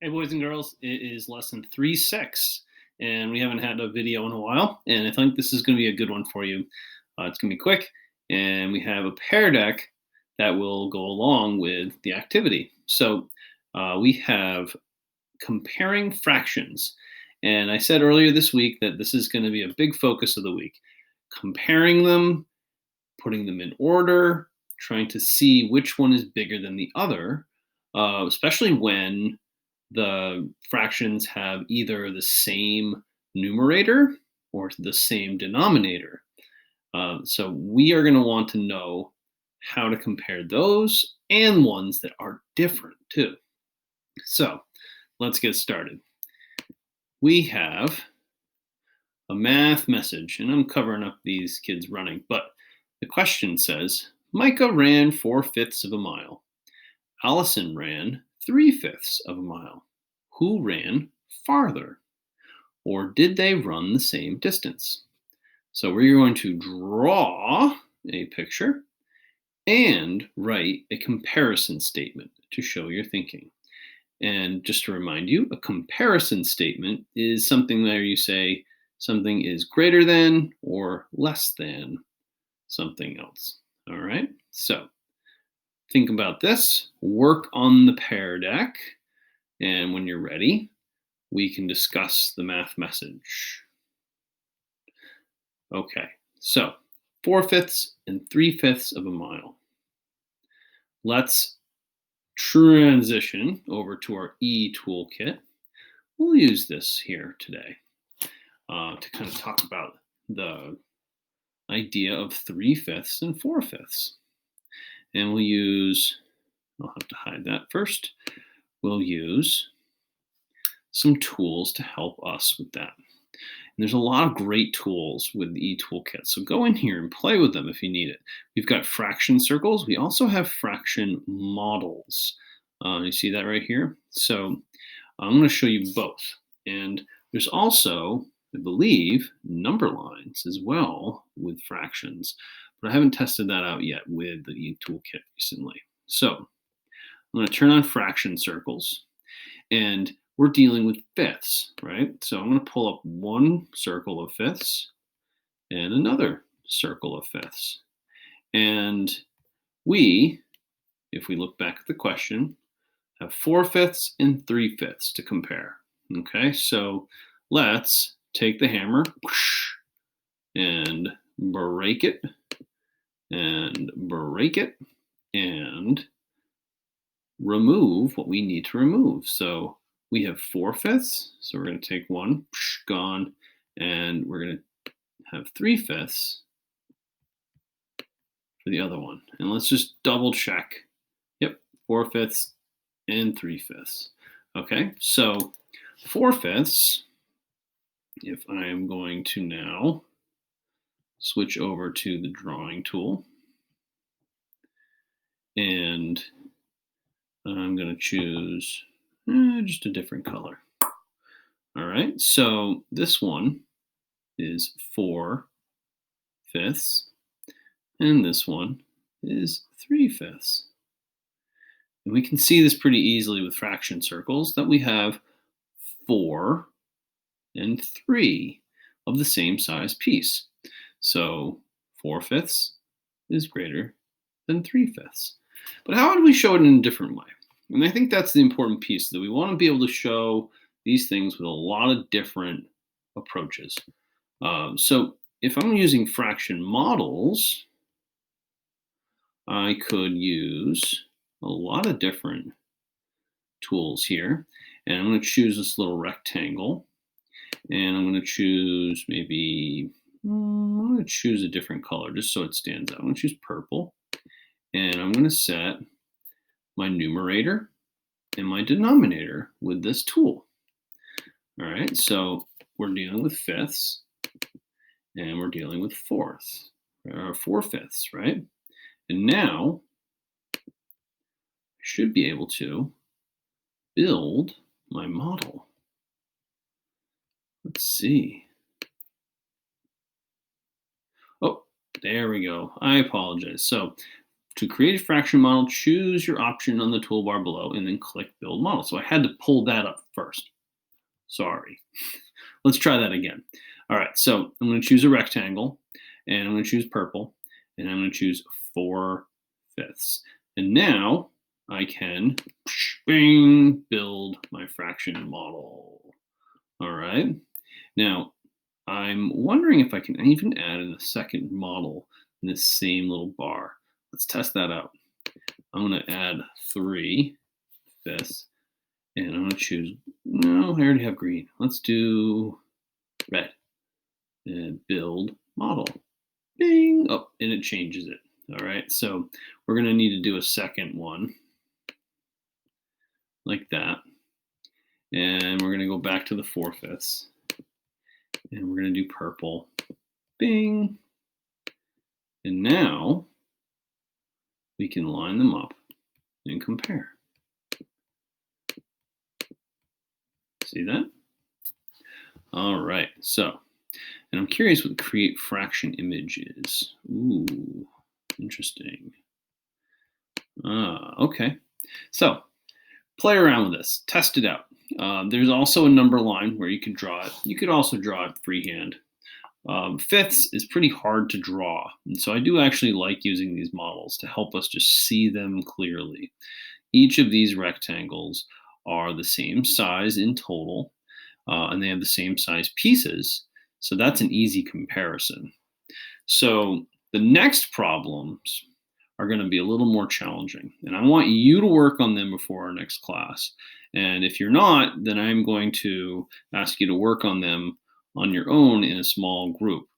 Hey, boys and girls, it is lesson 3-6, and we haven't had a video in a while, and I think this is going to be a good one for you. It's going to be quick, and we have a pair deck that will go along with the activity. So we have comparing fractions, and I said earlier this week that this is going to be a big focus of the week. Comparing them, putting them in order, trying to see which one is bigger than the other, especially when the fractions have either the same numerator or the same denominator. So we are going to want to know how to compare those and ones that are different too. So let's get started. We have a math message, and I'm covering up these kids running, but the question says, Micah ran 4/5 of a mile. Allison ran 3/5 of a mile. Who ran farther? Or did they run the same distance? So we're going to draw a picture and write a comparison statement to show your thinking. And just to remind you, a comparison statement is something where you say something is greater than or less than something else. All right, so think about this, work on the pair deck, and when you're ready, we can discuss the math message. Okay, so 4/5 and 3/5 of a mile. Let's transition over to our E toolkit. We'll use this here today to kind of talk about the idea of 3/5 and 4/5. And we'll use, I'll have to hide that first. We'll use some tools to help us with that. And there's a lot of great tools with the eToolkit. So go in here and play with them if you need it. We've got fraction circles. We also have fraction models. You see that right here? So I'm going to show you both. And there's also, I believe, number lines as well with fractions. But I haven't tested that out yet with the eToolkit recently. So I'm going to turn on fraction circles. And we're dealing with fifths, right? So I'm going to pull up one circle of fifths and another circle of fifths. And we, if we look back at the question, have 4/5 and 3/5 to compare. Okay, so let's take the hammer and break it and break it and remove what we need to remove. So we have 4/5, so we're going to take one, gone, and we're going to have 3/5 for the other one. And let's just double check. Yep, 4/5 and 3/5. Okay, so 4/5, if I am going to now switch over to the drawing tool, and I'm going to choose just a different color. All right, so this one is 4/5, and this one is 3/5. And we can see this pretty easily with fraction circles that we have 4 and 3 of the same size piece. So 4/5 is greater than 3/5. But how would we show it in a different way? And I think that's the important piece, that we want to be able to show these things with a lot of different approaches. So if I'm using fraction models, I could use a lot of different tools here. And I'm going to choose this little rectangle. And I'm going to choose maybe, I'm going to choose a different color just so it stands out. I'm going to choose purple. And I'm going to set my numerator and my denominator with this tool. All right, so we're dealing with fifths and we're dealing with 4/5, right? And now I should be able to build my model. Let's see. Oh, there we go. I apologize. So to create a fraction model, choose your option on the toolbar below and then click Build Model. So I had to pull that up first. Sorry. Let's try that again. All right, so I'm going to choose a rectangle, and I'm going to choose purple, and I'm going to choose 4/5. And now I can bing, build my fraction model. All right. Now, I'm wondering if I can even add in a second model in this same little bar. Let's test that out. I'm going to add 3/5, and I'm going to choose, no, I already have green. Let's do red and build model. Bing. Oh, and it changes it. All right, so we're going to need to do a second one like that. And we're going to go back to the 4/5. And we're going to do purple. Bing. And now we can line them up and compare. See that? All right, so, and I'm curious what the create fraction image is. Ooh, interesting. Okay. So, play around with this. Test it out. There's also a number line where you can draw it. You could also draw it freehand. Fifths is pretty hard to draw, and so I do actually like using these models to help us just see them clearly. Each of these rectangles are the same size in total, and they have the same size pieces, so that's an easy comparison. So the next problems are going to be a little more challenging, and I want you to work on them before our next class. And if you're not, then I'm going to ask you to work on them on your own in a small group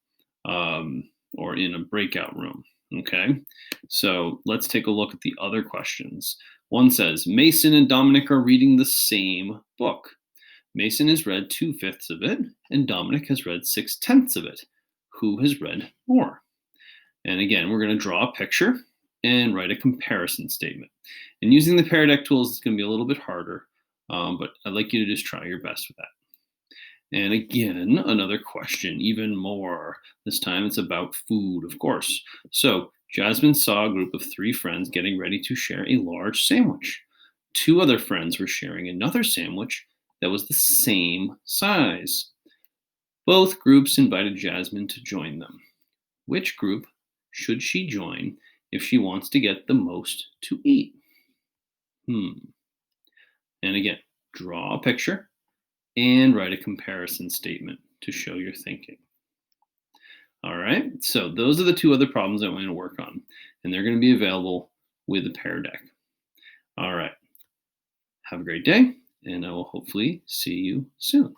or in a breakout room. Okay, so let's take a look at the other questions. One says, Mason and Dominic are reading the same book. Mason has read 2/5 of it, and Dominic has read 6/10 of it. Who has read more? And again, we're going to draw a picture and write a comparison statement. And using the Pear Deck tools is going to be a little bit harder, but I'd like you to just try your best with that. And again, another question, even more. This time it's about food, of course. So Jasmine saw a group of 3 friends getting ready to share a large sandwich. 2 other friends were sharing another sandwich that was the same size. Both groups invited Jasmine to join them. Which group should she join if she wants to get the most to eat? And again, draw a picture and write a comparison statement to show your thinking. All right, so those are the 2 other problems I'm going to work on, and they're going to be available with the Pear Deck. All right, have a great day, and I will hopefully see you soon.